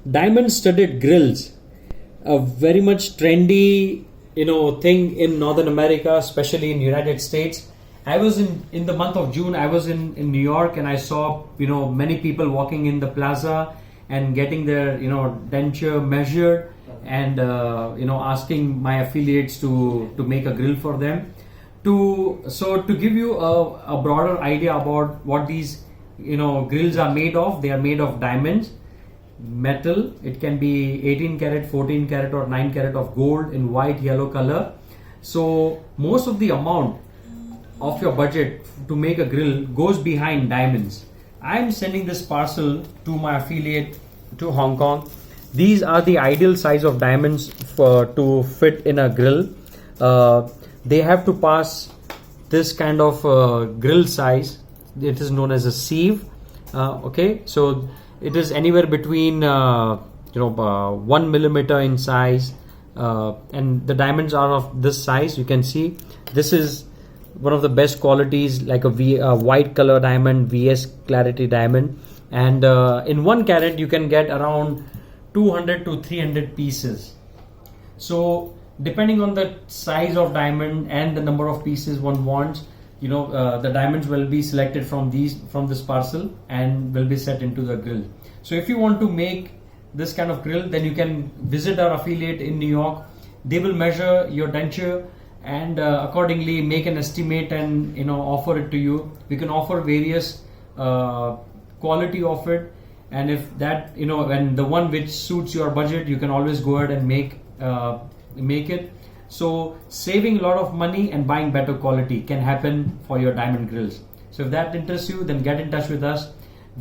diamond studded grills, a very much trendy thing in Northern America, especially in United States. I was in the month of June, I was in New York, and I saw many people walking in the plaza and getting their denture measured, and asking my affiliates to make a grill for them. To give you a broader idea about what these grills are made of, they are made of diamonds, metal. It can be 18 karat, 14 karat, or 9 karat of gold in white, yellow color. So most of the amount of your budget to make a grill goes behind diamonds. I'm sending this parcel to my affiliate to Hong Kong. These are the ideal size of diamonds to fit in a grill. They have to pass this kind of grill size. It is known as a sieve. Okay, so it is anywhere between 1 millimeter in size, and the diamonds are of this size. You can see this is one of the best qualities, like a white color diamond, VS clarity diamond, and in 1 carat you can get around 200 to 300 pieces. So depending on the size of diamond and the number of pieces one wants, the diamonds will be selected from this parcel and will be set into the grill. So if you want to make this kind of grill, then you can visit our affiliate in New York. They will measure your denture and accordingly make an estimate and offer it to you. We can offer various quality of it, and if that and the one which suits your budget, you can always go ahead and make it. So saving a lot of money and buying better quality can happen for your diamond grills. So if that interests you, then get in touch with us.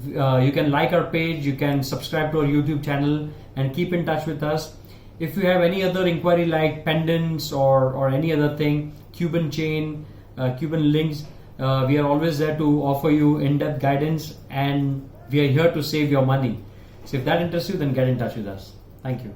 You can like our page, you can subscribe to our YouTube channel, and keep in touch with us. If you have any other inquiry like pendants or any other thing, Cuban chain, Cuban links, we are always there to offer you in-depth guidance, and we are here to save your money. So if that interests you, then get in touch with us. Thank you.